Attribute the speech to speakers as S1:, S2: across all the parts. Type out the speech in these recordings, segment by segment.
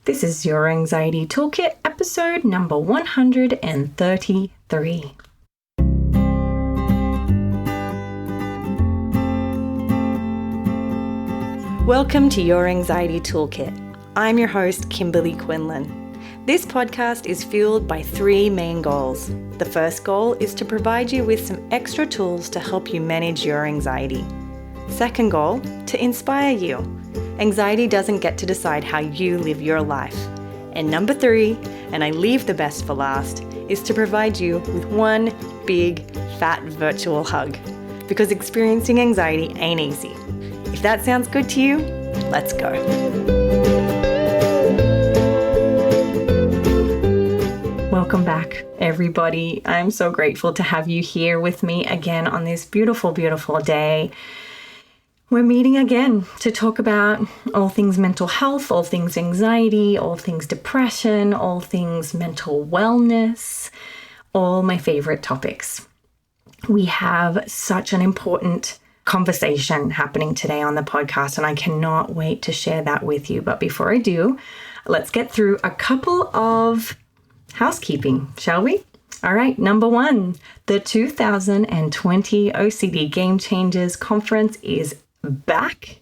S1: This is Your Anxiety Toolkit, episode number 133. Welcome to Your Anxiety Toolkit. I'm your host, Kimberly Quinlan. This podcast is fueled by three main goals. The first goal is to provide you with some extra tools to help you manage your anxiety. Second goal, to inspire you. Anxiety doesn't get to decide how you live your life. And number three, and I leave the best for last, is to provide you with one big, fat virtual hug. Because experiencing anxiety ain't easy. If that sounds good to you, let's go. Welcome back, everybody. I'm so grateful to have you here with me again on this beautiful, beautiful day. We're meeting again to talk about all things mental health, all things anxiety, all things depression, all things mental wellness, all my favorite topics. We have such an important conversation happening today on the podcast, and I cannot wait to share that with you. But before I do, let's get through a couple of housekeeping, shall we? All right, number one, the 2020 OCD Game Changers Conference is back.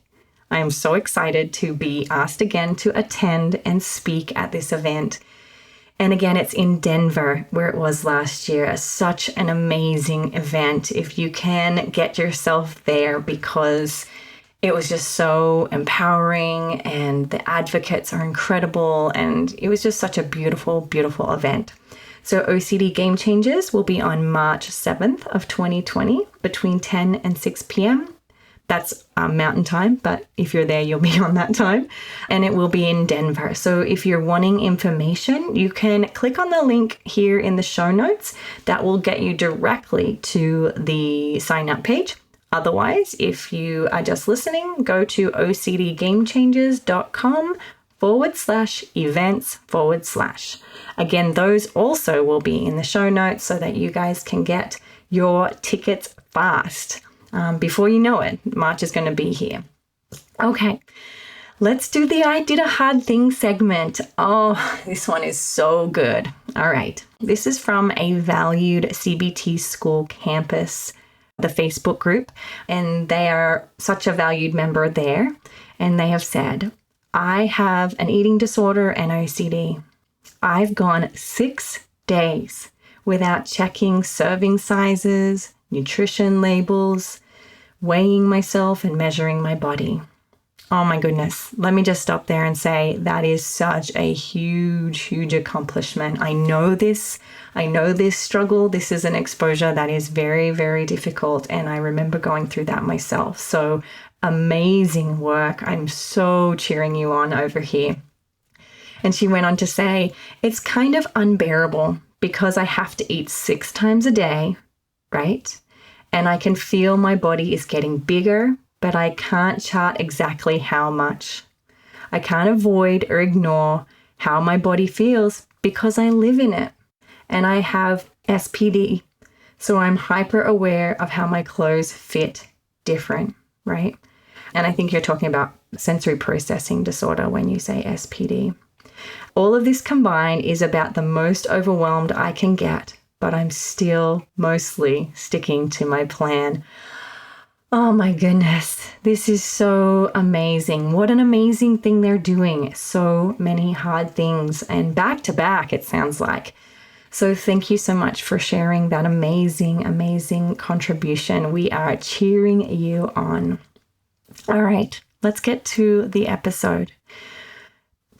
S1: I am so excited to be asked again to attend and speak at this event. And again, it's in Denver, where it was last year. Such an amazing event. If you can get yourself there, because it was just so empowering and the advocates are incredible. And it was just such a beautiful, beautiful event. So OCD Game Changers will be on March 7th of 2020 between 10 and 6 p.m. That's Mountain Time, but if you're there, you'll be on that time. And it will be in Denver. So if you're wanting information, you can click on the link here in the show notes. That will get you directly to the sign up page. Otherwise, if you are just listening, go to ocdgamechangers.com/events/. Again, those also will be in the show notes so that you guys can get your tickets fast. Before you know it, March is going to be here. Okay, let's do the I Did a Hard Thing segment. Oh, this one is so good. All right, this is from a valued CBT school campus, the Facebook group, and they are such a valued member there. And they have said, I have an eating disorder and OCD. I've gone 6 days without checking serving sizes, nutrition labels, weighing myself and measuring my body. Oh my goodness. Let me just stop there and say that is such a huge, huge accomplishment. I know this struggle. This is an exposure that is very, very difficult. And I remember going through that myself. So amazing work. I'm so cheering you on over here. And she went on to say, it's kind of unbearable because I have to eat 6 times a day, right? And I can feel my body is getting bigger, but I can't chart exactly how much. I can't avoid or ignore how my body feels because I live in it. And I have SPD, so I'm hyper aware of how my clothes fit different, right? And I think you're talking about sensory processing disorder when you say SPD. All of this combined is about the most overwhelmed I can get, but I'm still mostly sticking to my plan. Oh my goodness, this is so amazing. What an amazing thing they're doing. So many hard things and back to back, it sounds like. So thank you so much for sharing that amazing, amazing contribution. We are cheering you on. All right, let's get to the episode.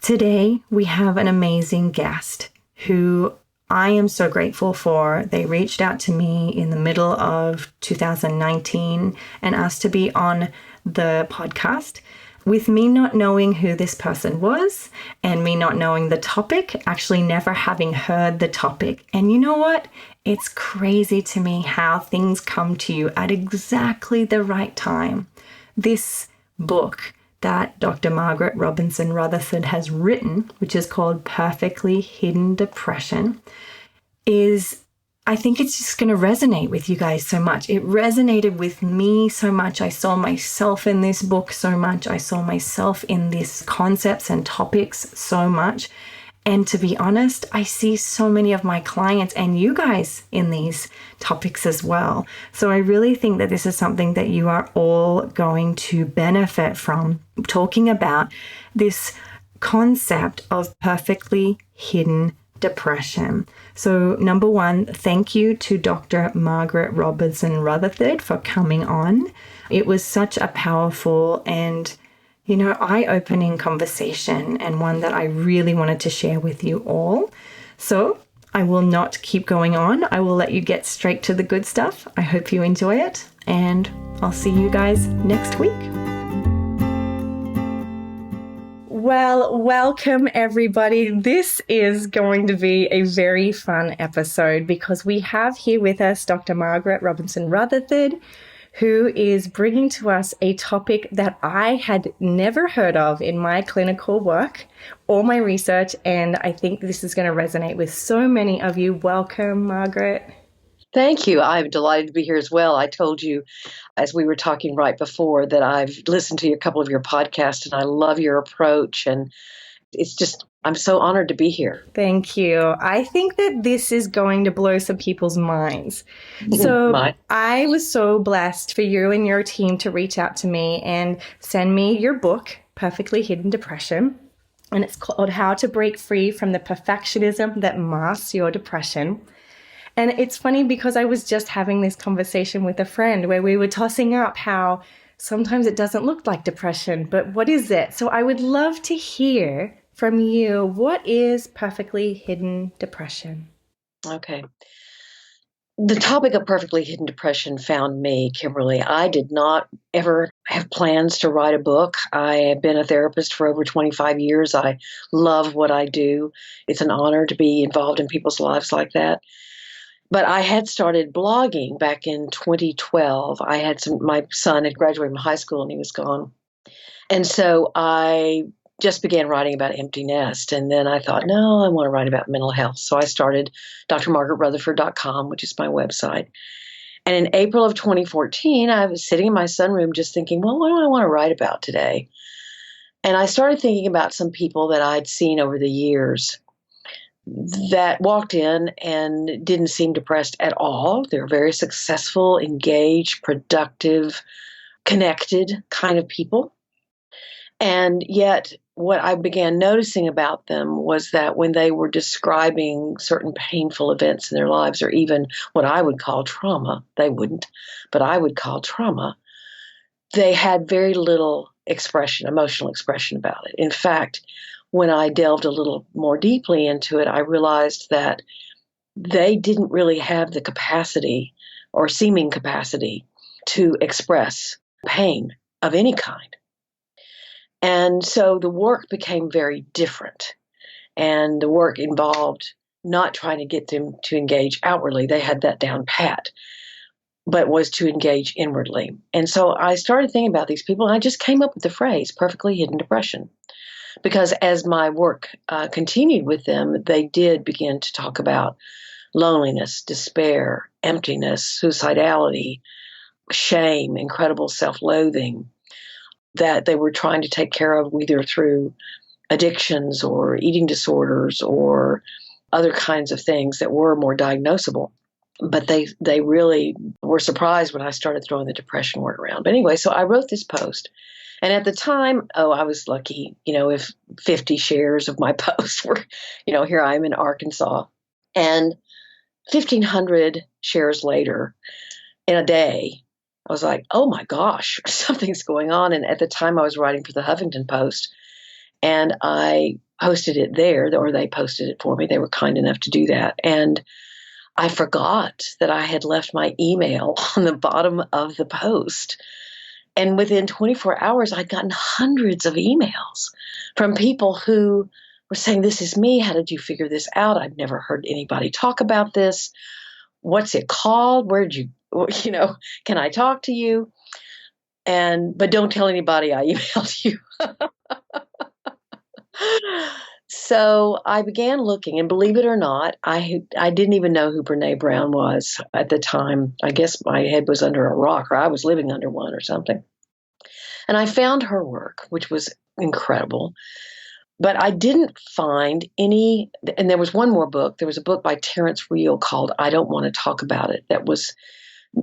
S1: Today, we have an amazing guest who I am so grateful for. They reached out to me in the middle of 2019 and asked to be on the podcast. With me not knowing who this person was and me not knowing the topic, actually never having heard the topic. And you know what? It's crazy to me how things come to you at exactly the right time. This book that Dr. Margaret Robinson Rutherford has written, which is called Perfectly Hidden Depression, is I think it's just going to resonate with you guys so much. It resonated with me so much. I saw myself in this book so much. I saw myself in these concepts and topics so much. And to be honest, I see so many of my clients and you guys in these topics as well. So I really think that this is something that you are all going to benefit from, talking about this concept of perfectly hidden depression. So number one, thank you to Dr. Margaret Robinson Rutherford for coming on. It was such a powerful and eye-opening conversation, and one that I really wanted to share with you all. So I will not keep going on. I will let you get straight to the good stuff. I hope you enjoy it, and I'll see you guys next week. Well, welcome everybody. This is going to be a very fun episode because we have here with us Dr. Margaret Robinson Rutherford, who is bringing to us a topic that I had never heard of in my clinical work or my research, and I think this is going to resonate with so many of you. Welcome, Margaret.
S2: Thank you. I'm delighted to be here as well. I told you, as we were talking right before, that I've listened to a couple of your podcasts, and I love your approach, and I'm so honored to be here.
S1: Thank you. I think that this is going to blow some people's minds. So I was so blessed for you and your team to reach out to me and send me your book, Perfectly Hidden Depression. And it's called How to Break Free from the Perfectionism That Masks Your Depression. And it's funny because I was just having this conversation with a friend where we were tossing up how sometimes it doesn't look like depression, but what is it? So I would love to hear from you, what is perfectly hidden depression?
S2: Okay. The topic of perfectly hidden depression found me, Kimberly. I did not ever have plans to write a book. I have been a therapist for over 25 years. I love what I do. It's an honor to be involved in people's lives like that. But I had started blogging back in 2012. My son had graduated from high school and he was gone. And so I just began writing about empty nest. And then I thought, no, I want to write about mental health. So I started drmargaretrutherford.com, which is my website. And in April of 2014, I was sitting in my sunroom just thinking, well, what do I want to write about today? And I started thinking about some people that I'd seen over the years that walked in and didn't seem depressed at all. They were very successful, engaged, productive, connected kind of people. And yet what I began noticing about them was that when they were describing certain painful events in their lives, or even what I would call trauma, they wouldn't, but I would call trauma, they had very little emotional expression about it. In fact, when I delved a little more deeply into it, I realized that they didn't really have the capacity or seeming capacity to express pain of any kind. And so the work became very different. And the work involved not trying to get them to engage outwardly. They had that down pat, but was to engage inwardly. And so I started thinking about these people, and I just came up with the phrase, perfectly hidden depression. Because as my work continued with them, they did begin to talk about loneliness, despair, emptiness, suicidality, shame, incredible self-loathing, that they were trying to take care of either through addictions or eating disorders or other kinds of things that were more diagnosable. But they really were surprised when I started throwing the depression word around. But anyway, so I wrote this post. And at the time, I was lucky, if 50 shares of my post were, here I am in Arkansas. And 1,500 shares later in a day, I was like, oh my gosh, something's going on. And at the time I was writing for the Huffington Post, and I posted it there, or they posted it for me. They were kind enough to do that. And I forgot that I had left my email on the bottom of the post. And within 24 hours, I'd gotten hundreds of emails from people who were saying, this is me. How did you figure this out? I've never heard anybody talk about this. What's it called? Can I talk to you? But don't tell anybody I emailed you. So I began looking, and believe it or not, I didn't even know who Brene Brown was at the time. I guess my head was under a rock, or I was living under one or something. And I found her work, which was incredible. But I didn't find any, and there was one more book. There was a book by Terrence Real called I Don't Want to Talk About It that was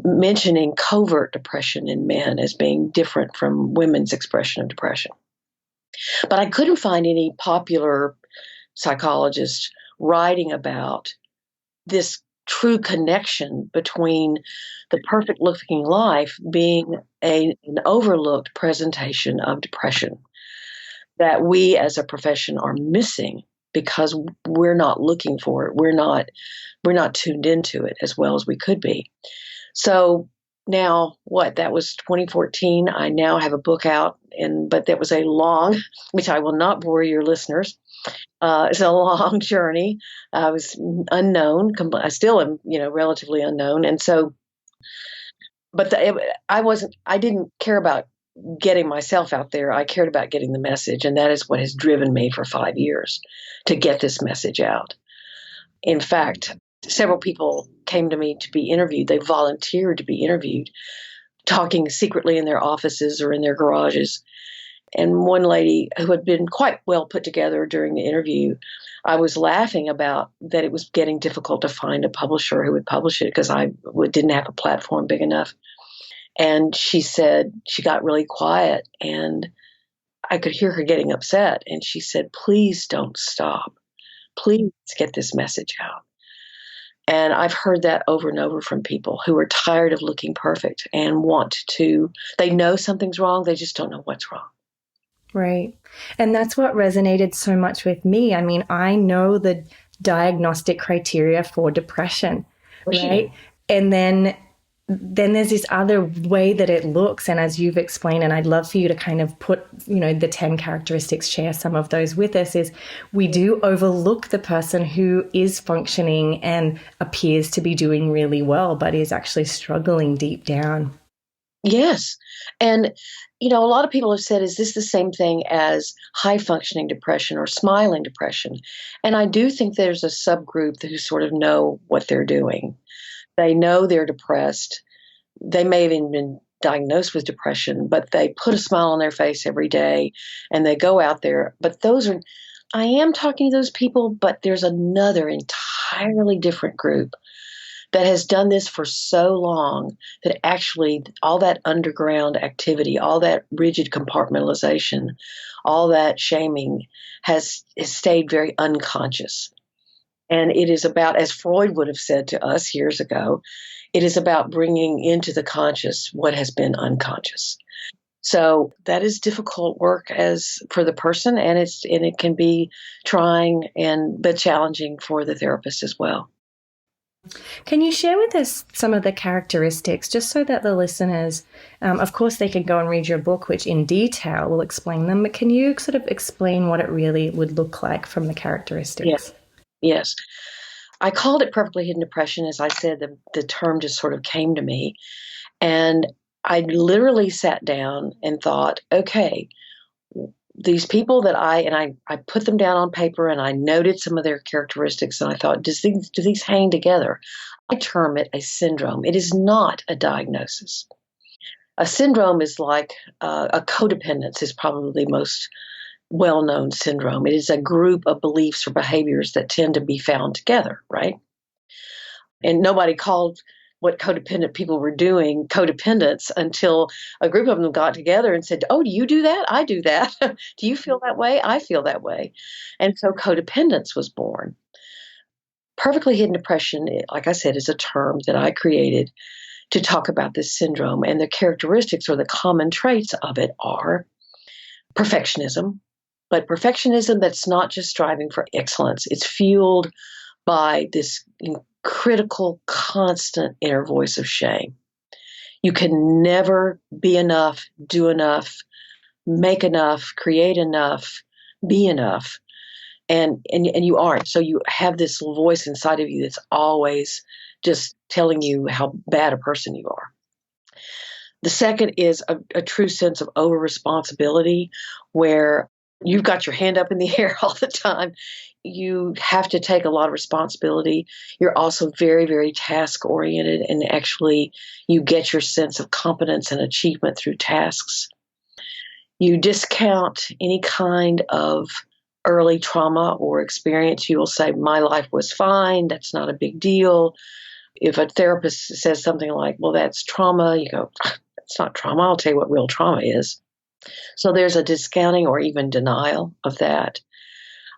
S2: mentioning covert depression in men as being different from women's expression of depression. But I couldn't find any popular psychologists writing about this true connection between the perfect looking life being an overlooked presentation of depression that we as a profession are missing because we're not looking for it. We're not tuned into it as well as we could be. So now that was 2014. I now have a book out, but that was a long, which I will not bore your listeners. It's a long journey. I was unknown. I still am, relatively unknown. And so, but I didn't care about getting myself out there. I cared about getting the message. And that is what has driven me for 5 years to get this message out. In fact, several people came to me to be interviewed. They volunteered to be interviewed, talking secretly in their offices or in their garages. And one lady who had been quite well put together during the interview, I was laughing about that it was getting difficult to find a publisher who would publish it because I didn't have a platform big enough. And she said, she got really quiet and I could hear her getting upset. And she said, please don't stop. Please get this message out. And I've heard that over and over from people who are tired of looking perfect and they know something's wrong, they just don't know what's wrong.
S1: Right. And that's what resonated so much with me. I mean, I know the diagnostic criteria for depression, right? And then there's this other way that it looks. And as you've explained, and I'd love for you to kind of put, the 10 characteristics, share some of those with us, is we do overlook the person who is functioning and appears to be doing really well, but is actually struggling deep down.
S2: Yes. And, a lot of people have said, is this the same thing as high functioning depression or smiling depression? And I do think there's a subgroup who sort of know what they're doing. They know they're depressed. They may have even been diagnosed with depression, but they put a smile on their face every day and they go out there. But I am talking to those people, but there's another entirely different group that has done this for so long that actually all that underground activity, all that rigid compartmentalization, all that shaming has stayed very unconscious. And it is about, as Freud would have said to us years ago, it is about bringing into the conscious what has been unconscious. So that is difficult work as for the person, and it can be trying but challenging for the therapist as well.
S1: Can you share with us some of the characteristics, just so that the listeners, of course, they can go and read your book, which in detail will explain them, but can you sort of explain what it really would look like from the characteristics?
S2: Yes. I called it perfectly hidden depression. As I said, the term just sort of came to me. And I literally sat down and thought, okay, these people that I put them down on paper and I noted some of their characteristics and I thought, do these hang together? I term it a syndrome. It is not a diagnosis. A syndrome is like a codependence is probably the most well-known syndrome. It is a group of beliefs or behaviors that tend to be found together, right? And nobody called what codependent people were doing codependence until a group of them got together and said, oh, do you do that? I do that. Do you feel that way? I feel that way. And so codependence was born. Perfectly hidden depression, like I said, is a term that I created to talk about this syndrome. And the characteristics or the common traits of it are perfectionism, but perfectionism that's not just striving for excellence. It's fueled by this critical, constant inner voice of shame. You can never be enough, do enough, make enough, create enough, be enough. And you aren't. So you have this voice inside of you that's always just telling you how bad a person you are. The second is a true sense of over responsibility, where You've got your hand up in the air all the time. You have to take a lot of responsibility. You're also very, very task oriented, and actually you get your sense of competence and achievement through tasks. You discount any kind of early trauma or experience. You will say, my life was fine. That's not a big deal. If a therapist says something like, well, that's trauma, you go, that's not trauma. I'll tell you what real trauma is. So there's a discounting or even denial of that.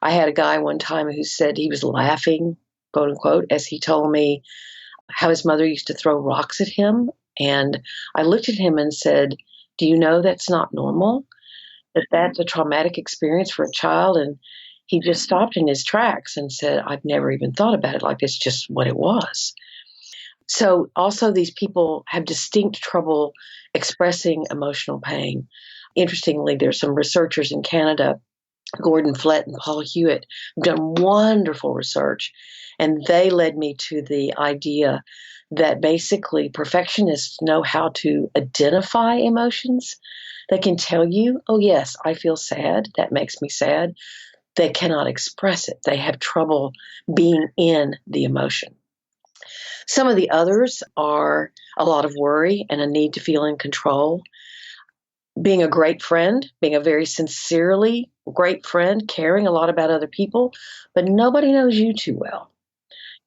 S2: I had a guy one time who said he was laughing, quote unquote, as he told me how his mother used to throw rocks at him. And I looked at him and said, do you know that's not normal? That that's a traumatic experience for a child? And he just stopped in his tracks and said, I've never even thought about it like this, just what it was. So also these people have distinct trouble expressing emotional pain. Interestingly, there's some researchers in Canada, Gordon Flett and Paul Hewitt, who've done wonderful research, and they led me to the idea that basically perfectionists know how to identify emotions. They can tell you, oh, yes, I feel sad. That makes me sad. They cannot express it. They have trouble being in the emotion. Some of the others are a lot of worry and a need to feel in control. Being a great friend, being a very sincerely great friend, caring a lot about other people, but nobody knows you too well.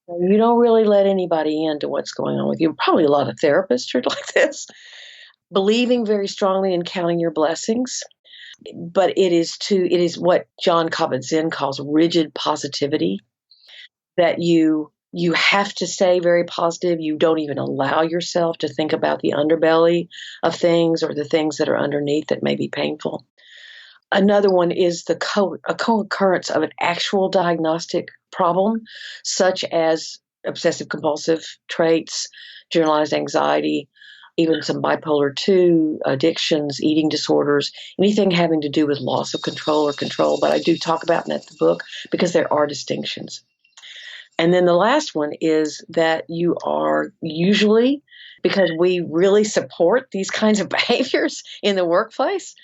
S2: You don't really let anybody into what's going on with you. Probably a lot of therapists are like this. Believing very strongly in counting your blessings, but it is what John Kabat-Zinn calls rigid positivity, that you have to stay very positive. You don't even allow yourself to think about the underbelly of things or the things that are underneath that may be painful. Another one is a co-occurrence of an actual diagnostic problem, such as obsessive compulsive traits, generalized anxiety, even some bipolar 2, addictions, eating disorders, anything having to do with loss of control or control. But I do talk about in the book because there are distinctions. And then the last one is that you are usually, because we really support these kinds of behaviors in the workplace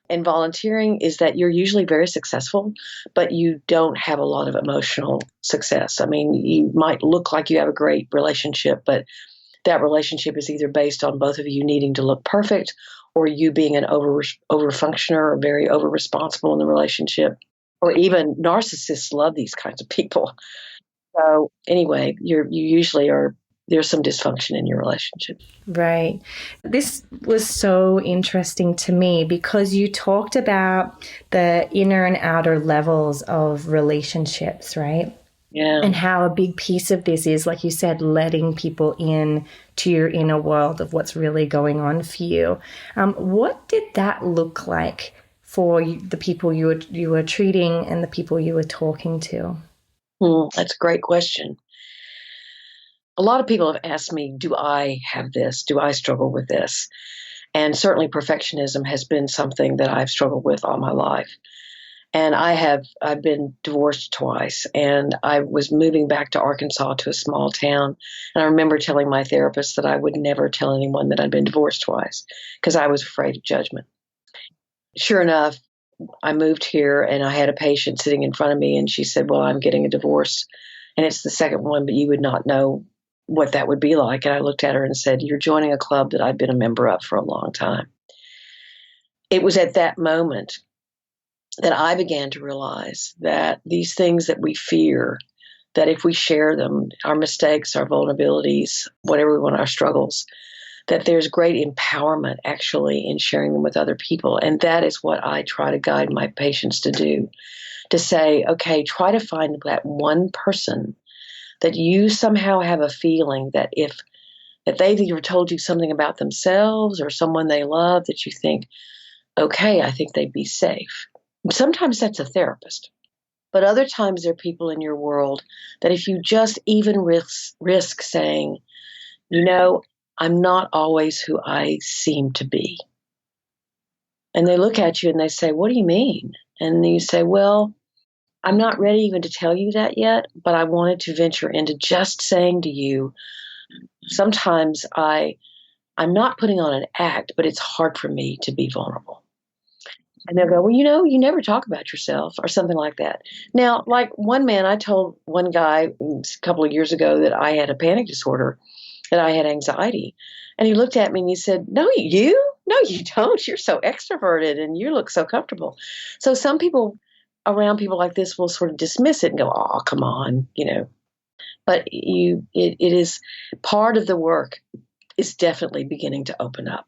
S2: and volunteering, is that you're usually very successful, but you don't have a lot of emotional success. I memean, you might look like you have a great relationship, but that relationship is either based on both of you needing to look perfect or you being an over functioner or very over responsible in the relationship. Or even narcissists love these kinds of people. So anyway, you usually are, there's some dysfunction in your relationship.
S1: Right. This was so interesting to me because you talked about the inner and outer levels of relationships, right?
S2: Yeah.
S1: And how a big piece of this is, like you said, letting people in to your inner world of what's really going on for you. What did that look like for the people you were treating and the people you were talking to?
S2: That's a great question. A lot of people have asked me, do I have this? Do I struggle with this? And certainly perfectionism has been something that I've struggled with all my life. And I've been divorced twice, and I was moving back to Arkansas to a small town. And I remember telling my therapist that I would never tell anyone that I'd been divorced twice because I was afraid of judgment. Sure enough, I moved here and I had a patient sitting in front of me, and she said, well, I'm getting a divorce and it's the second one, but you would not know what that would be like. And I looked at her and said, you're joining a club that I've been a member of for a long time. It was at that moment that I began to realize that these things that we fear, that if we share them, our mistakes, our vulnerabilities, whatever we want, our struggles, that there's great empowerment actually in sharing them with other people. And that is what I try to guide my patients to do, to say, okay, try to find that one person that you somehow have a feeling that that they've either told you something about themselves or someone they love that you think, okay, I think they'd be safe. Sometimes that's a therapist. But other times there are people in your world that if you just even risk saying, I'm not always who I seem to be. And they look at you and they say, what do you mean? And you say, well, I'm not ready even to tell you that yet, but I wanted to venture into just saying to you, sometimes I'm not putting on an act, but it's hard for me to be vulnerable. And they'll go, well, you never talk about yourself or something like that. Now, like one man, I told one guy a couple of years ago that I had a panic disorder, that I had anxiety. And he looked at me and he said, no, you? No, you don't. You're so extroverted and you look so comfortable. So some people around people like this will sort of dismiss it and go, oh, come on, But it is part of the work is definitely beginning to open up.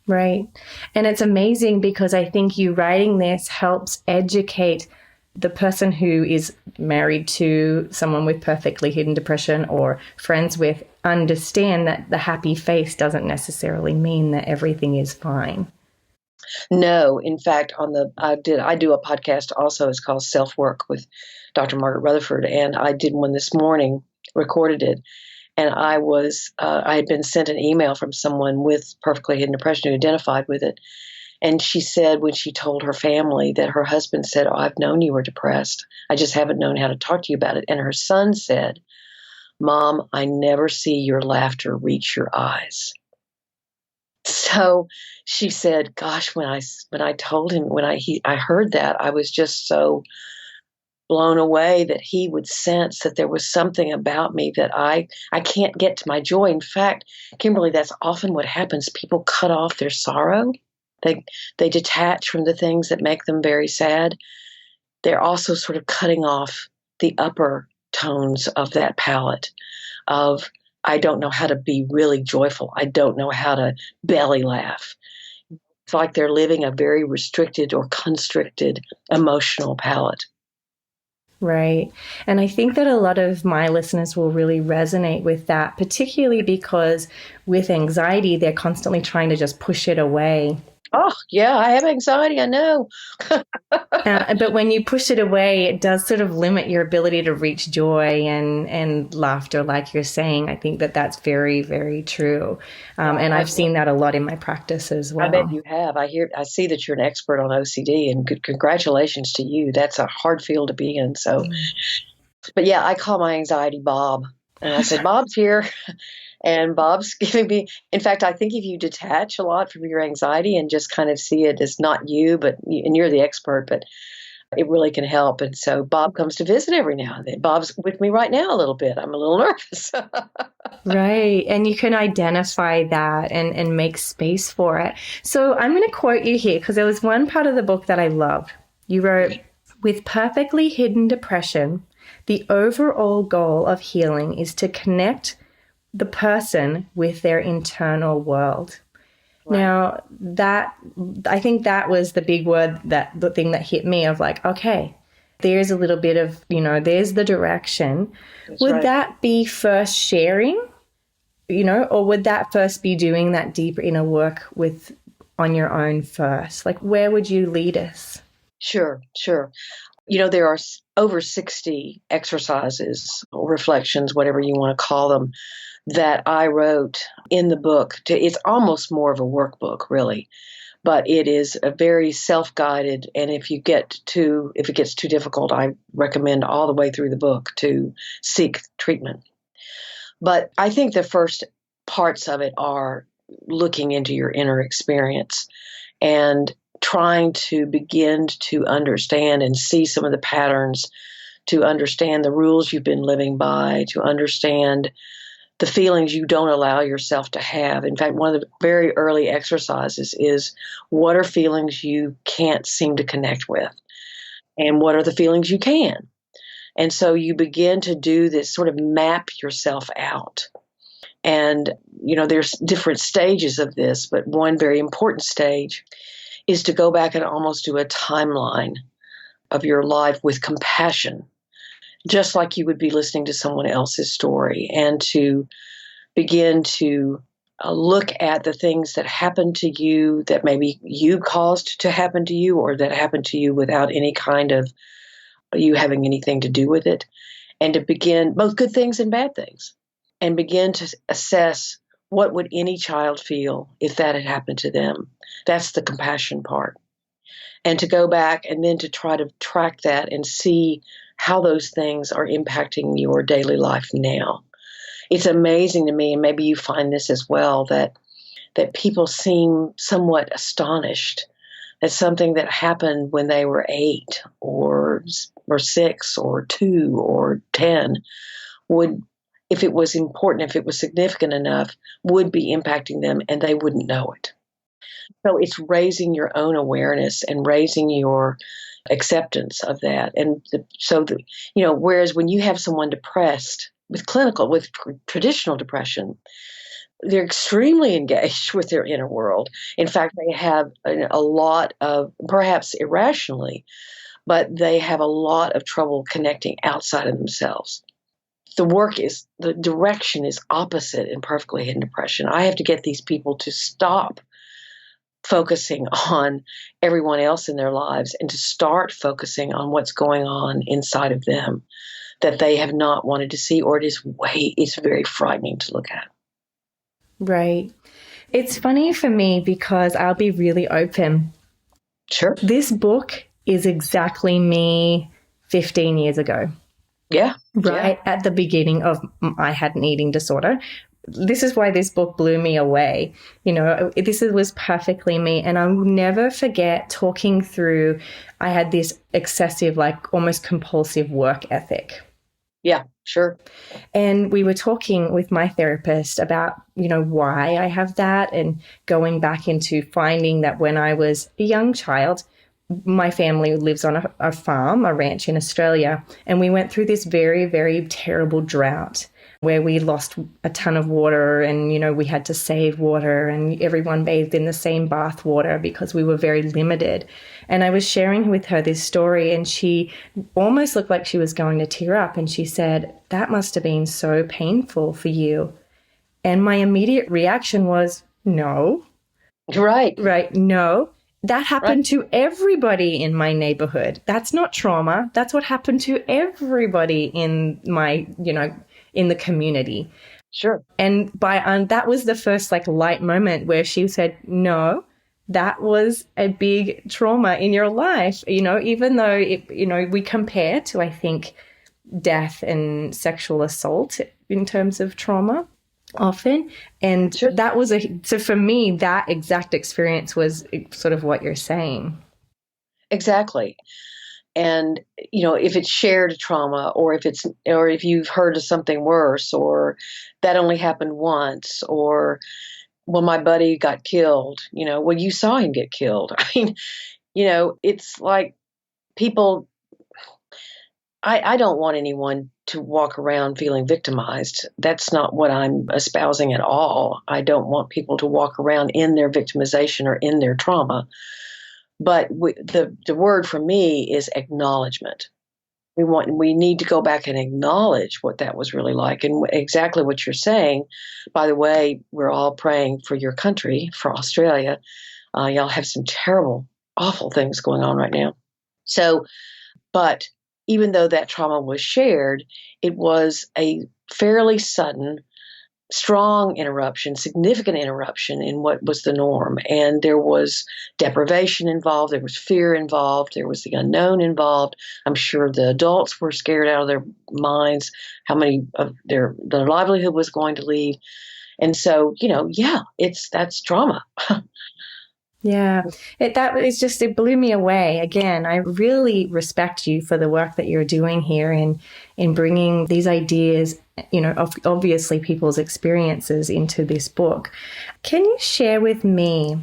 S1: Right. And it's amazing because I think you writing this helps educate the person who is married to someone with perfectly hidden depression or friends with, understand that the happy face doesn't necessarily mean that everything is fine.
S2: No, in fact, I do a podcast also. It's called Self Work with Dr. Margaret Rutherford, and I did one this morning, recorded it, and I had been sent an email from someone with perfectly hidden depression who identified with it, and she said when she told her family that her husband said, "Oh, I've known you were depressed. I just haven't known how to talk to you about it," and her son said, "Mom, I never see your laughter reach your eyes." So she said, "Gosh, when I told him I heard that, I was just so blown away that he would sense that there was something about me that I can't get to my joy." In fact, Kimberly, that's often what happens. People cut off their sorrow. They detach from the things that make them very sad. They're also sort of cutting off the upper tones of that palette of, I don't know how to be really joyful. I don't know how to belly laugh. It's like they're living a very restricted or constricted emotional palette.
S1: Right. And I think that a lot of my listeners will really resonate with that, particularly because with anxiety, they're constantly trying to just push it away.
S2: Oh, yeah, I have anxiety, I know.
S1: But when you push it away, it does sort of limit your ability to reach joy and laughter, like you're saying. I think that that's very, very true. And I've seen that a lot in my practice as well.
S2: I bet you have. I see that you're an expert on OCD, and congratulations to you. That's a hard field to be in. So, but yeah, I call my anxiety Bob. And I said, Bob's here. And Bob's giving me, in fact, I think if you detach a lot from your anxiety and just kind of see it as not you, and you're the expert, but it really can help. And so Bob comes to visit every now and then. Bob's with me right now a little bit. I'm a little nervous.
S1: Right. And you can identify that and make space for it. So I'm going to quote you here because there was one part of the book that I love. You wrote, "With perfectly hidden depression, the overall goal of healing is to connect the person with their internal world." Right. Now, I think that was the big word, the thing that hit me of like, okay, there's a little bit of, there's the direction. That's would right. That be first sharing, or would that first be doing that deeper inner work on your own first? Like, where would you lead us?
S2: Sure. There are over 60 exercises or reflections, whatever you want to call them, that I wrote in the book. It's almost more of a workbook, really, but it is a very self-guided. And if it gets too difficult, I recommend all the way through the book to seek treatment. But I think the first parts of it are looking into your inner experience and trying to begin to understand and see some of the patterns, to understand the rules you've been living by, to understand the feelings you don't allow yourself to have. In fact, one of the very early exercises is, what are feelings you can't seem to connect with? And what are the feelings you can? And so you begin to do this, sort of map yourself out. And, there's different stages of this, but one very important stage is to go back and almost do a timeline of your life with compassion, just like you would be listening to someone else's story, and to begin to look at the things that happened to you that maybe you caused to happen to you, or that happened to you without any kind of you having anything to do with it, and to begin both good things and bad things, and begin to assess, what would any child feel if that had happened to them? That's the compassion part. And to go back and then to try to track that and see how those things are impacting your daily life now. It's amazing to me, and maybe you find this as well, that people seem somewhat astonished as something that happened when they were 8 or 6 or 2 or 10 would, if it was important, if it was significant enough, would be impacting them and they wouldn't know it. So it's raising your own awareness and raising your acceptance of that. And whereas when you have someone depressed with traditional depression, they're extremely engaged with their inner world. In fact, they have a lot of, perhaps irrationally, but they have a lot of trouble connecting outside of themselves. The direction is opposite in perfectly hidden depression. I have to get these people to stop focusing on everyone else in their lives and to start focusing on what's going on inside of them that they have not wanted to see, or it's very frightening to look at.
S1: Right. It's funny for me because I'll be really open.
S2: Sure.
S1: This book is exactly me 15 years ago.
S2: Yeah.
S1: Right at the beginning of I had an eating disorder. This is why this book blew me away. This was perfectly me. And I will never forget talking through, I had this excessive, like almost compulsive work ethic.
S2: Yeah, sure.
S1: And we were talking with my therapist about, why I have that, and going back into finding that when I was a young child, my family lives on a farm, a ranch in Australia, and we went through this very, very terrible drought where we lost a ton of water and, we had to save water and everyone bathed in the same bath water because we were very limited. And I was sharing with her this story and she almost looked like she was going to tear up. And she said, that must have been so painful for you. And my immediate reaction was, no.
S2: Right.
S1: Right. No. That happened to everybody in my neighborhood. That's not trauma. That's what happened to everybody in my, in the community.
S2: Sure.
S1: And that was the first light moment where she said, no, that was a big trauma in your life. Even though we compare to, I think, death and sexual assault in terms of trauma often. And
S2: sure.
S1: That was so for me, that exact experience was sort of what you're saying.
S2: Exactly. And, if it's shared trauma or if you've heard of something worse, or that only happened once, or, well, my buddy got killed, well, you saw him get killed. I mean, it's like people, I don't want anyone to walk around feeling victimized. That's not what I'm espousing at all. I don't want people to walk around in their victimization or in their trauma. But the word for me is acknowledgement. We need to go back and acknowledge what that was really like, and exactly what you're saying. By the way, we're all praying for your country, for Australia. Y'all have some terrible, awful things going on right now. So, but even though that trauma was shared, it was a fairly sudden, strong interruption, significant interruption in what was the norm. And there was deprivation involved. There was fear involved. There was the unknown involved. I'm sure the adults were scared out of their minds how many of their livelihood was going to leave. And so, that's trauma.
S1: Yeah, it blew me away. Again, I really respect you for the work that you're doing here in bringing these ideas, obviously people's experiences into this book. Can you share with me,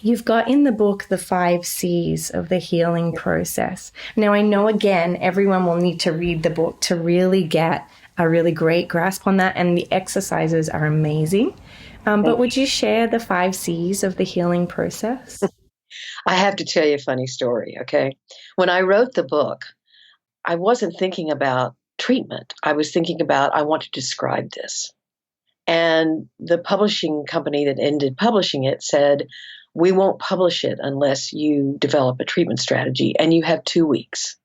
S1: you've got in the book the 5 C's of the healing process. Now, I know, again, everyone will need to read the book to really get a really great grasp on that, and the exercises are amazing. But would you share the 5 C's of the healing process?
S2: I have to tell you a funny story, okay? When I wrote the book, I wasn't thinking about treatment. I was thinking about, I want to describe this. And the publishing company that ended publishing it said, we won't publish it unless you develop a treatment strategy, and you have 2 weeks.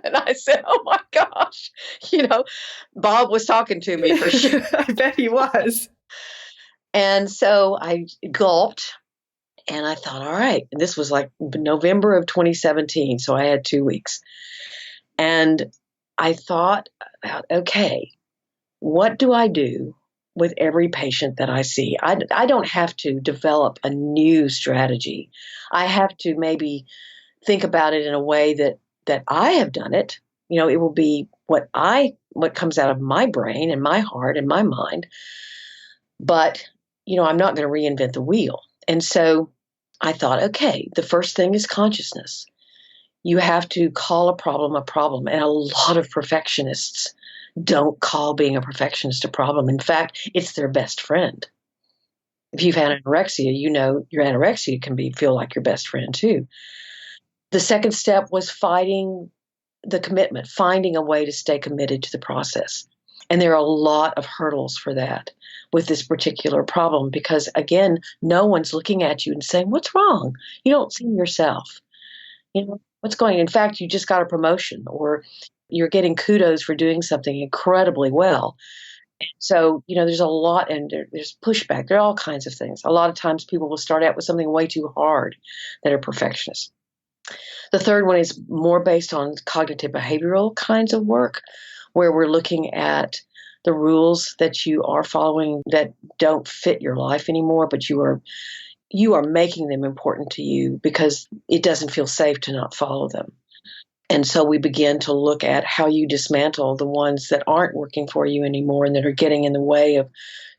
S2: And I said, oh my gosh, Bob was talking to me for sure.
S1: I bet he was.
S2: And so I gulped and I thought, all right. And this was like November of 2017. So I had 2 weeks. And I thought about, okay, what do I do with every patient that I see. I don't have to develop a new strategy. I have to maybe think about it in a way that I have done it. It will be what comes out of my brain and my heart and my mind. But, I'm not going to reinvent the wheel. And so I thought, okay, the first thing is consciousness. You have to call a problem. And a lot of perfectionists don't call being a perfectionist a problem. In fact, it's their best friend. If you've had anorexia, your anorexia can feel like your best friend too. The second step was fighting the commitment, finding a way to stay committed to the process. And there are a lot of hurdles for that with this particular problem because, again, no one's looking at you and saying, what's wrong? You don't see yourself. What's going on? In fact, you just got a promotion or you're getting kudos for doing something incredibly well. So, there's a lot, and there's pushback. There are all kinds of things. A lot of times people will start out with something way too hard that are perfectionists. The third one is more based on cognitive behavioral kinds of work, where we're looking at the rules that you are following that don't fit your life anymore, but you are making them important to you because it doesn't feel safe to not follow them. And so we begin to look at how you dismantle the ones that aren't working for you anymore and that are getting in the way of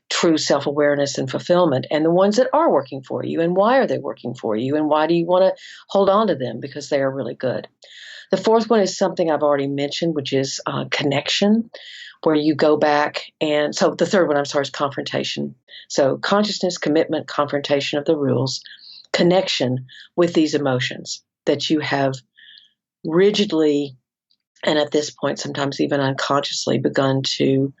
S2: true self-awareness and fulfillment, and the ones that are working for you, and why are they working for you, and why do you want to hold on to them because they are really good. The fourth one is something I've already mentioned, which is connection, where you go back and so the third one, is confrontation. So consciousness, commitment, confrontation of the rules, connection with these emotions that you have rigidly, and at this point sometimes even unconsciously, begun to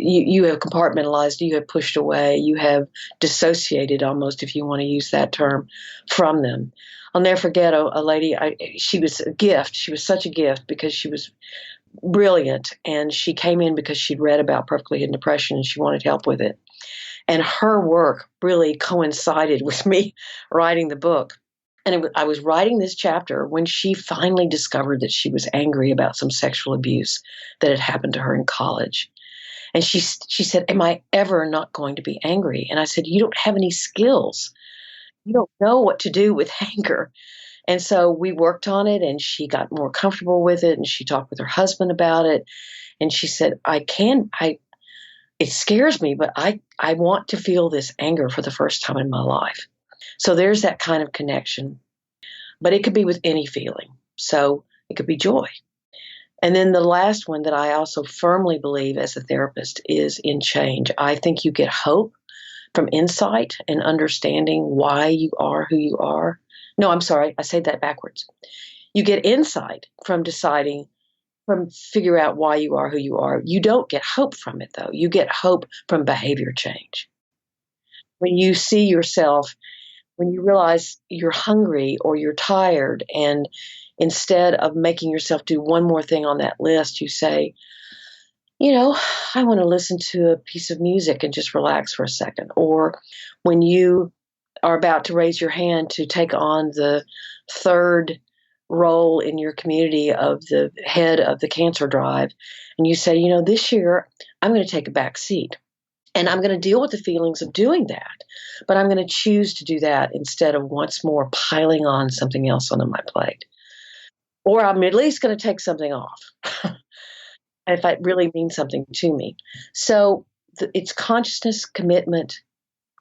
S2: you have compartmentalized, you have pushed away, you have dissociated almost, if you want to use that term, from them. I'll never forget a lady, she was a gift. She was such a gift because she was brilliant, and she came in because she'd read about perfectly hidden depression and she wanted help with it. And her work really coincided with me writing the book. And I was writing this chapter when she finally discovered that she was angry about some sexual abuse that had happened to her in college. And she said, am I ever not going to be angry? And I said, you don't have any skills. You don't know what to do with anger. And so we worked on it, and she got more comfortable with it, and she talked with her husband about it. And she said, it scares me, but I want to feel this anger for the first time in my life. So there's that kind of connection. But it could be with any feeling. So it could be joy. And then the last one that I also firmly believe as a therapist is in change. I think you get hope from insight and understanding why you are who you are. No, I'm sorry, I say that backwards. You get insight from figure out why you are who you are. You don't get hope from it, though. You get hope from behavior change. When you see yourself, when you realize you're hungry or you're tired, and instead of making yourself do one more thing on that list, you say, I want to listen to a piece of music and just relax for a second. Or when you are about to raise your hand to take on the third role in your community of the head of the cancer drive, and you say, this year I'm going to take a back seat. And I'm going to deal with the feelings of doing that, but I'm going to choose to do that instead of once more piling on something else onto my plate. Or I'm at least going to take something off if it really means something to me. So it's consciousness, commitment,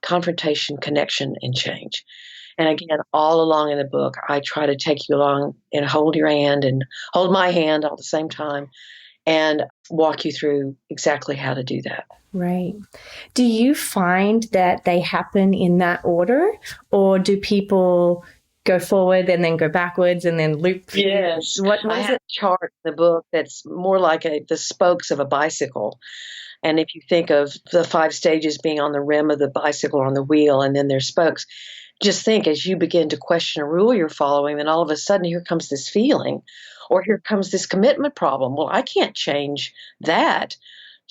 S2: confrontation, connection, and change. And again, all along in the book, I try to take you along and hold your hand and hold my hand all at the same time and walk you through exactly how to do that.
S1: Right. Do you find that they happen in that order, or do people go forward and then go backwards and then loop?
S2: Yes.
S1: What
S2: I
S1: is
S2: have
S1: it?
S2: a chart in the book that's more like the spokes of a bicycle. And if you think of the 5 stages being on the rim of the bicycle or on the wheel, and then there's spokes, just think as you begin to question a rule you're following, then all of a sudden here comes this feeling, or here comes this commitment problem. Well, I can't change that.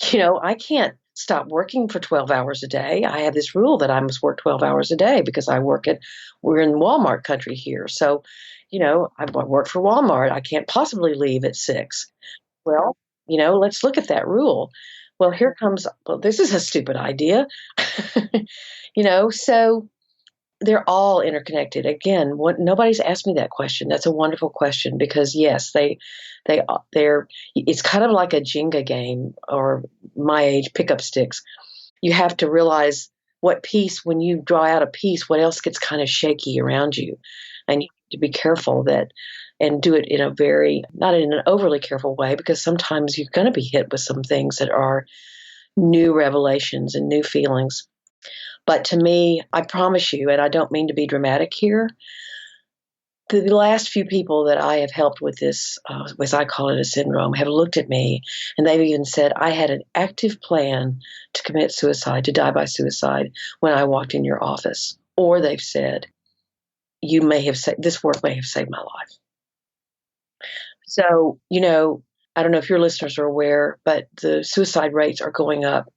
S2: I can't stop working for 12 hours a day. I have this rule that I must work 12 hours a day because we're in Walmart country here. So, I work for Walmart. I can't possibly leave at 6. Well, let's look at that rule. well, here comes, well, this is a stupid idea. So they're all interconnected. Again, nobody's asked me that question. That's a wonderful question because yes, they're. It's kind of like a Jenga game or my age pickup sticks. You have to realize what piece, when you draw out a piece, what else gets kind of shaky around you, and you have to be careful that, and do it in a very, not in an overly careful way, because sometimes you're going to be hit with some things that are new revelations and new feelings. But to me, I promise you, and I don't mean to be dramatic here, the last few people that I have helped with this, as I call it a syndrome, have looked at me and they've even said, I had an active plan to commit suicide, to die by suicide when I walked in your office. Or they've said, you may have said, this work may have saved my life. So, I don't know if your listeners are aware, but the suicide rates are going up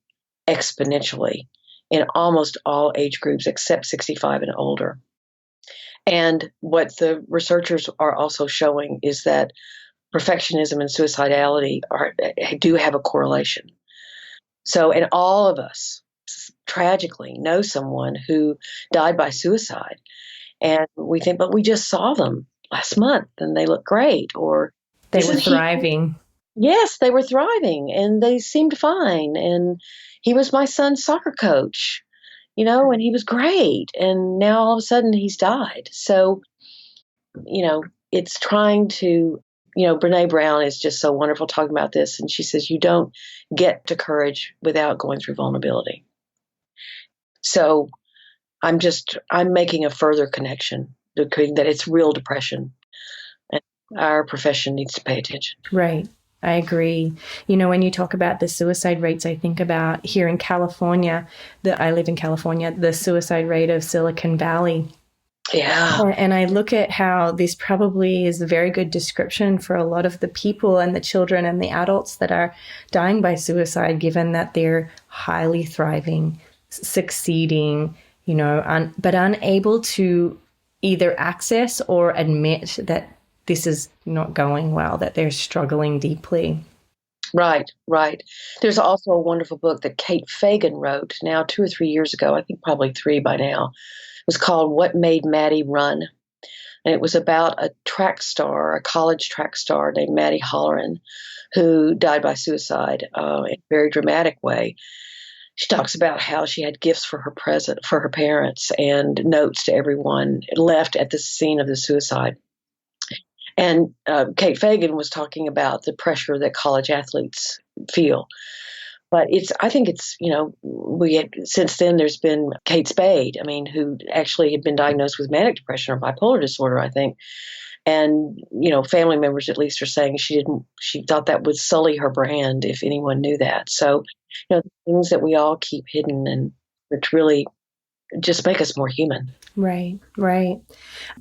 S2: exponentially in almost all age groups except 65 and older. And what the researchers are also showing is that perfectionism and suicidality do have a correlation. So, and all of us tragically know someone who died by suicide, and we think, but we just saw them last month and they look great, or
S1: they were thriving.
S2: Yes, they were thriving and they seemed fine. And he was my son's soccer coach, and he was great. And now all of a sudden he's died. So, it's trying to, Brene Brown is just so wonderful talking about this. And she says, you don't get to courage without going through vulnerability. So I'm making a further connection between that it's real depression and our profession needs to pay attention.
S1: Right. I agree. When you talk about the suicide rates, I think about here in California, I live in California, the suicide rate of Silicon Valley.
S2: Yeah.
S1: And I look at how this probably is a very good description for a lot of the people and the children and the adults that are dying by suicide, given that they're highly thriving, succeeding, but unable to either access or admit that this is not going well, that they're struggling deeply.
S2: Right. There's also a wonderful book that Kate Fagan wrote now 2 or 3 years ago, I think probably 3 by now. It was called What Made Maddie Run. And it was about a college track star named Maddie Holleran, who died by suicide in a very dramatic way. She talks about how she had gifts for her parents and notes to everyone left at the scene of the suicide. And Kate Fagan was talking about the pressure that college athletes feel. But I think it's, since then there's been Kate Spade, who actually had been diagnosed with manic depression or bipolar disorder, I think. And, family members at least are saying she thought that would sully her brand if anyone knew that. So, things that we all keep hidden and which really just make us more human.
S1: Right.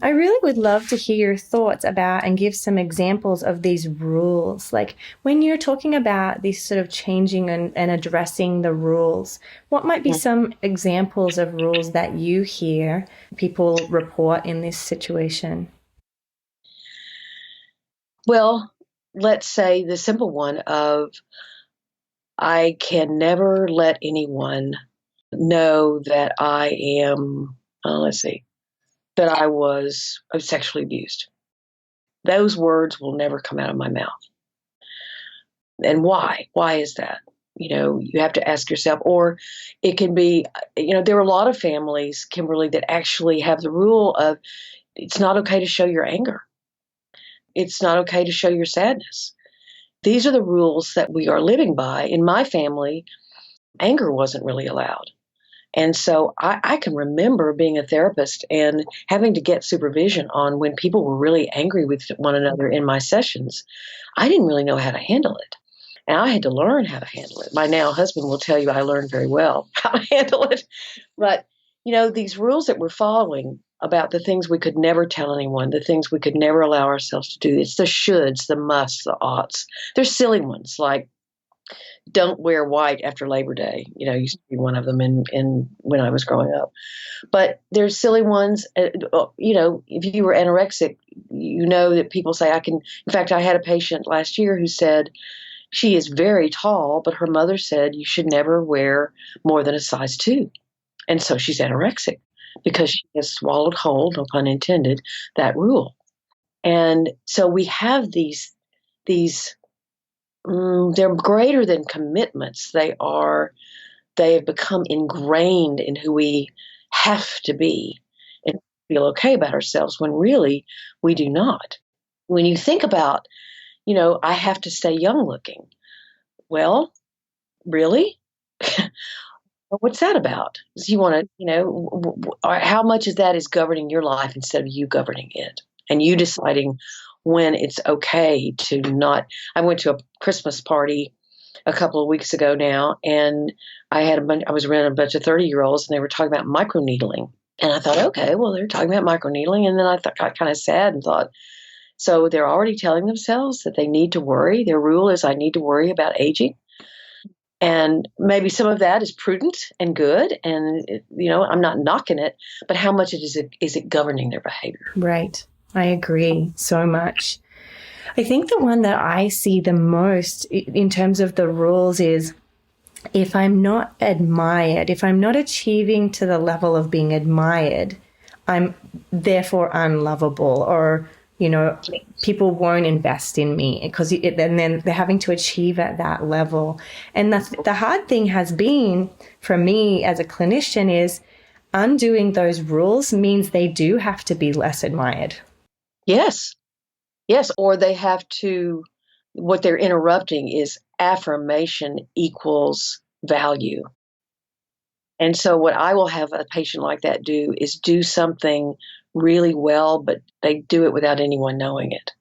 S1: I really would love to hear your thoughts about and give some examples of these rules. Like when you're talking about these sort of changing and addressing the rules, what might be some examples of rules that you hear people report in this situation?
S2: Well, let's say the simple one of I can never let anyone know that I am, that I was sexually abused. Those words will never come out of my mouth. And why? Why is that? You have to ask yourself, or it can be, there are a lot of families, Kimberly, that actually have the rule of it's not okay to show your anger. It's not okay to show your sadness. These are the rules that we are living by. In my family, anger wasn't really allowed. And so I can remember being a therapist and having to get supervision on when people were really angry with one another in my sessions. I didn't really know how to handle it. And I had to learn how to handle it. My now husband will tell you I learned very well how to handle it. But, these rules that we're following about the things we could never tell anyone, the things we could never allow ourselves to do, it's the shoulds, the musts, the oughts. There's silly ones like, don't wear white after Labor Day. Used to be one of them in when I was growing up. But there's silly ones. If you were anorexic, that people say in fact, I had a patient last year who said, She is very tall, but her mother said you should never wear more than a size 2. And so she's anorexic because she has swallowed whole, no pun intended, that rule. And so we have these they're greater than commitments. They have become ingrained in who we have to be and feel okay about ourselves when really we do not. When you think about, I have to stay young looking. Well, really? What's that about? So you want to, how much of that is governing your life instead of you governing it and you deciding when it's okay to not. I went to a Christmas party a couple of weeks ago now, and I was around a bunch of 30-year-olds, and they were talking about microneedling. And I thought, okay, well, they're talking about microneedling. And then I got kind of sad and thought, so they're already telling themselves that they need to worry. Their rule is I need to worry about aging. And maybe some of that is prudent and good. And, I'm not knocking it, but how much is it governing their behavior?
S1: Right. I agree so much. I think the one that I see the most in terms of the rules is if I'm not admired, if I'm not achieving to the level of being admired, I'm therefore unlovable, or, people won't invest in me because then they're having to achieve at that level. And the hard thing has been for me as a clinician is undoing those rules means they do have to be less admired.
S2: Yes. Yes. Or they have to, what they're interrupting is affirmation equals value. And so what I will have a patient like that do is do something really well, but they do it without anyone knowing it.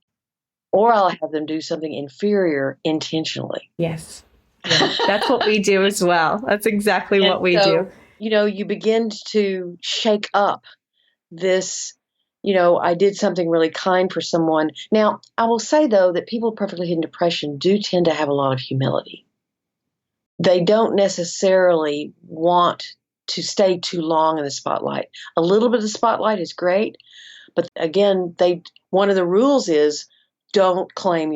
S2: Or I'll have them do something inferior intentionally.
S1: Yes. Yeah, that's what we do as well. That's exactly what we do.
S2: You begin to shake up this, I did something really kind for someone. Now, I will say, though, that people with perfectly hidden depression do tend to have a lot of humility. They don't necessarily want to stay too long in the spotlight. A little bit of the spotlight is great, but again, one of the rules is don't claim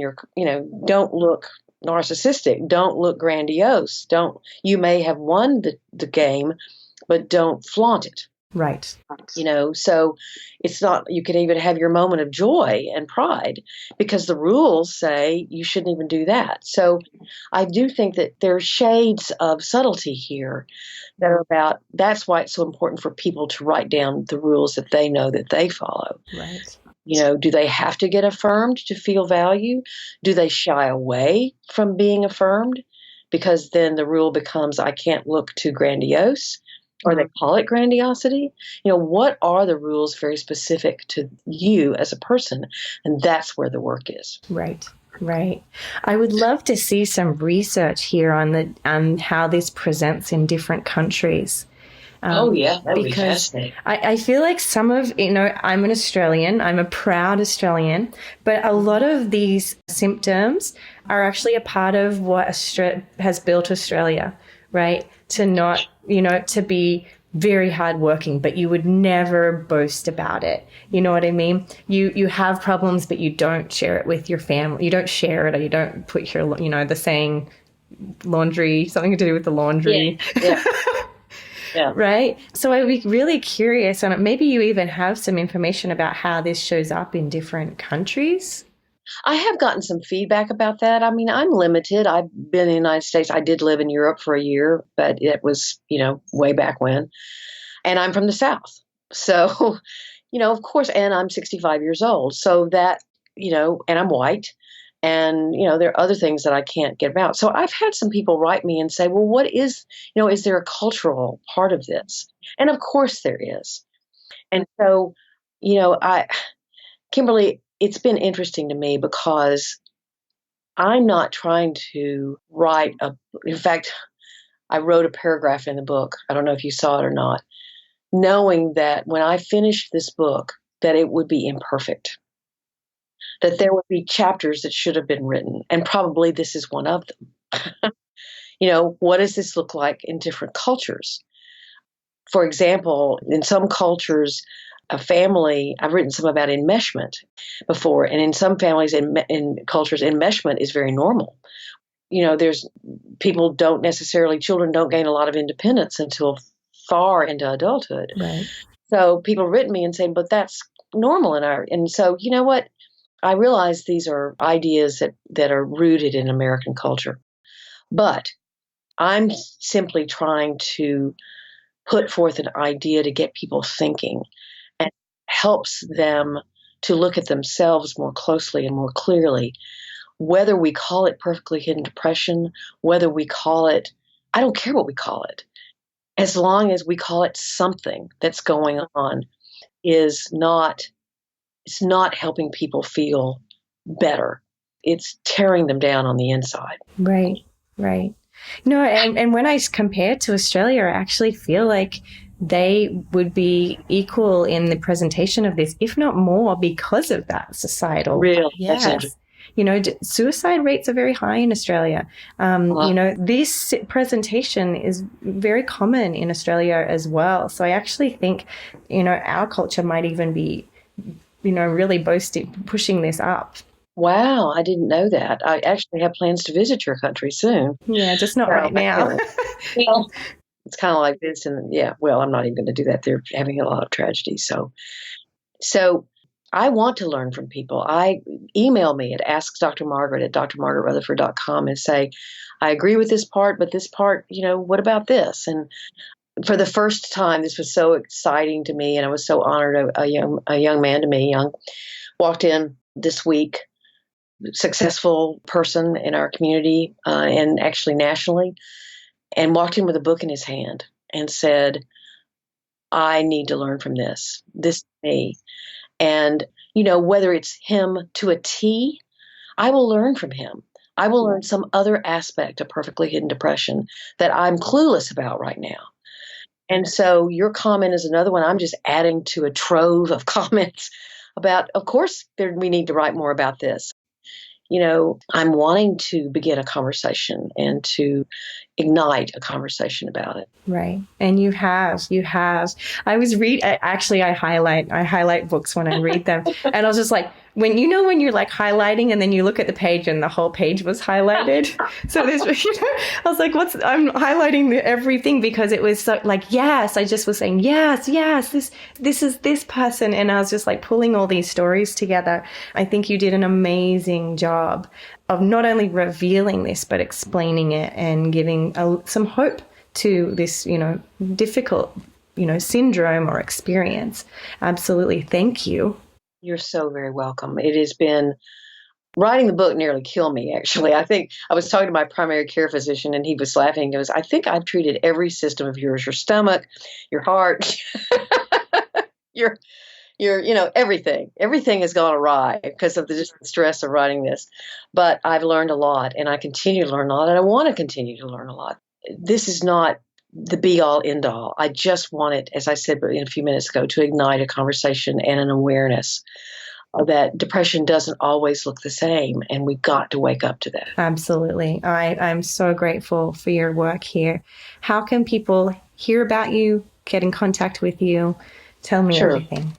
S2: don't look narcissistic, don't look grandiose, you may have won the game, but don't flaunt it.
S1: Right.
S2: So it's not, you can even have your moment of joy and pride because the rules say you shouldn't even do that. So I do think that there are shades of subtlety here that are about, that's why it's so important for people to write down the rules that they know that they follow.
S1: Right.
S2: Do they have to get affirmed to feel value? Do they shy away from being affirmed? Because then the rule becomes, I can't look too grandiose. Or they call it grandiosity. What are the rules very specific to you as a person? And that's where the work is.
S1: Right. Right. I would love to see some research here on how this presents in different countries.
S2: That would be fascinating.
S1: I feel like some of, I'm an Australian, I'm a proud Australian, but a lot of these symptoms are actually a part of what has built Australia, right? To not, to be very hardworking, but you would never boast about it. You know what I mean? You have problems, but you don't share it with your family. You don't share it, or you don't put your, the saying laundry, something to do with the laundry.
S2: Yeah. Yeah.
S1: Right? So I'd be really curious, and maybe you even have some information about how this shows up in different countries.
S2: I have gotten some feedback about that. I mean, I'm limited. I've been in the United States. I did live in Europe for a year, but it was, way back when. And I'm from the South. So, of course, and I'm 65 years old. So that, and I'm white. And, there are other things that I can't get about. So I've had some people write me and say, well, what is there a cultural part of this? And of course there is. And so, Kimberly, it's been interesting to me because I'm not trying to in fact, I wrote a paragraph in the book. I don't know if you saw it or not, knowing that when I finished this book, that it would be imperfect, that there would be chapters that should have been written. And probably this is one of them. What does this look like in different cultures? For example, in some cultures, a family, I've written some about enmeshment before, and in some families in cultures, enmeshment is very normal. there's children don't gain a lot of independence until far into adulthood.
S1: Right.
S2: So people have written me and saying, but that's normal and so you know what? I realize these are ideas that are rooted in American culture, but I'm simply trying to put forth an idea to get people thinking and helps them to look at themselves more closely and more clearly. Whether we call it perfectly hidden depression, whether we call it, I don't care what we call it, as long as we call it something that's going on, it's not helping people feel better. It's tearing them down on the inside.
S1: Right, right. And when I compare to Australia, I actually feel like they would be equal in the presentation of this, if not more, because of that societal.
S2: Really?
S1: Yes.
S2: That's interesting.
S1: Suicide rates are very high in Australia. This presentation is very common in Australia as well. So I actually think, our culture might even be, really pushing this up.
S2: Wow, I didn't know that. I actually have plans to visit your country soon.
S1: Yeah, just not right now.
S2: Well, it's kind of like this, and I'm not even going to do that. They're having a lot of tragedy. So I want to learn from people. Email me at askdrmargaret@drmargaretrutherford.com and say, I agree with this part, but this part, what about this? And for the first time, this was so exciting to me, and I was so honored. A young man to me, walked in this week, successful person in our community and actually nationally, and walked in with a book in his hand and said, I need to learn from this. This is me. And, whether it's him to a T, I will learn from him. I will learn some other aspect of perfectly hidden depression that I'm clueless about right now. And so your comment is another one. I'm just adding to a trove of comments about, of course, we need to write more about this. I'm wanting to begin a conversation and to ignite a conversation about it.
S1: Right. And you have. I highlight books when I read them. And I was just like, when you're like highlighting and then you look at the page and the whole page was highlighted. So there's, I was like, I'm highlighting everything because it was so like, yes, I just was saying, yes, this is this person. And I was just like pulling all these stories together. I think you did an amazing job of not only revealing this, but explaining it and giving some hope to this, difficult, syndrome or experience. Absolutely. Thank you.
S2: You're so very welcome. It has been, writing the book nearly killed me, actually. I think I was talking to my primary care physician and he was laughing. He goes, I think I've treated every system of yours, your stomach, your heart, your everything. Everything has gone awry because of the stress of writing this. But I've learned a lot and I continue to learn a lot and I want to continue to learn a lot. This is not the be-all, end-all. I just wanted, as I said a few minutes ago, to ignite a conversation and an awareness that depression doesn't always look the same, and we've got to wake up to that.
S1: Absolutely. I'm so grateful for your work here. How can people hear about you, get in contact with you? Tell me everything.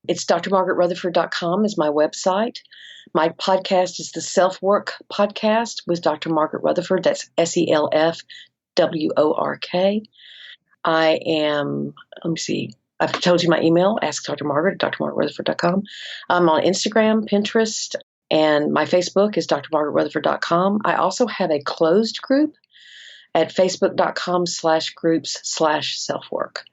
S2: It's drmargaretrutherford.com is my website. My podcast is the Self-Work Podcast with Dr. Margaret Rutherford. That's SELFWORK. I am, I've told you my email, askdrmargaret@drmargaretrutherford.com. I'm on Instagram, Pinterest, and my Facebook is drmargaretrutherford.com. I also have a closed group at facebook.com/groups/selfwork.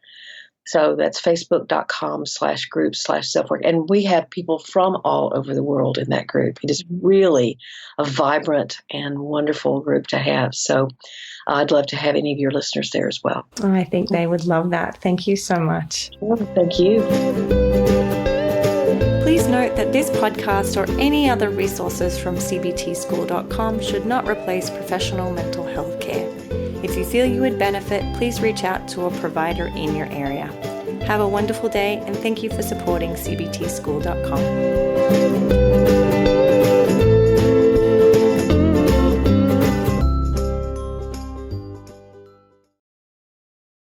S2: So that's facebook.com/groups/selfwork. And we have people from all over the world in that group. It is really a vibrant and wonderful group to have. So I'd love to have any of your listeners there as well.
S1: Oh, I think they would love that. Thank you so much.
S2: Thank you.
S1: Please note that this podcast or any other resources from cbtschool.com should not replace professional mental health care. If you feel you would benefit, please reach out to a provider in your area. Have a wonderful day and thank you for supporting cbtschool.com.